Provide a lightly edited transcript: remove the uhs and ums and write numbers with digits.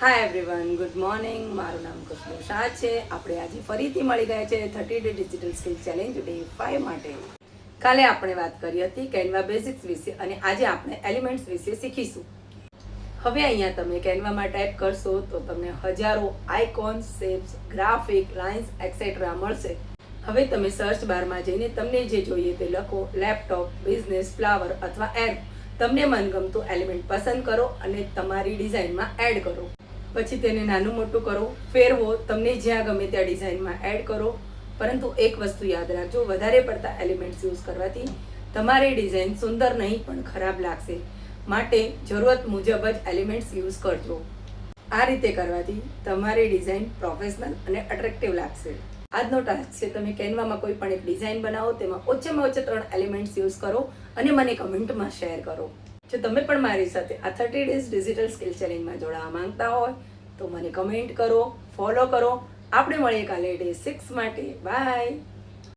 Hi everyone, good morning. મારું નામ ખુશ્બુ શાહ છે. આપણે આજે ફરીથી મળી ગયા છે 30 day digital skill challenge day 5 માટે. કાલે આપણે વાત કરી હતી કેનવા બેઝિક્સ વિશે અને આજે આપણે એલિમેન્ટ્સ વિશે શીખીશું. હવે અહીંયા તમે કેનવામાં ટાઈપ કરશો તો તમને હજારો icons, shapes, graphic, lines et cetera મળશે. હવે તમે સર્ચ બારમાં જઈને તમને જે જોઈએ તે લખો. લેપટોપ, બિઝનેસ, ફ્લાવર અથવા એર. તમને મનગમતું એલિમેન્ટ પસંદ કરો અને તમારી ડિઝાઇનમાં એડ કરો. પછી તેને નાનું મોટું કરો, ફેરવો, તમને જ્યાં ગમે ત્યાં ડિઝાઇનમાં એડ કરો. પરંતુ એક વસ્તુ યાદ રાખજો, વધારે પડતા એલિમેન્ટ્સ યુઝ કરવાથી તમારી ડિઝાઇન સુંદર નહીં પણ ખરાબ લાગશે. માટે જરૂરત મુજબ જ એલિમેન્ટ્સ યુઝ કરજો. આ રીતે કરવાથી તમારી ડિઝાઇન પ્રોફેશનલ અને અટ્રેક્ટિવ લાગશે. આજનો ટાસ્ક છે, તમે કેનવામાં કોઈ પણ એક ડિઝાઇન બનાવો, તેમાં ઓછામાં ઓછા 3 એલિમેન્ટ્સ યુઝ કરો અને મને કમેન્ટમાં શેર કરો. જો તમે પણ મારી સાથે આ 30 ડેઝ ડિજિટલ સ્કિલ ચેલેન્જમાં જોડાવા માંગતા હોય તો મને કમેન્ટ કરો, ફોલો કરો. આપણે મળીએ કાલે ડે 6 માટે. બાય.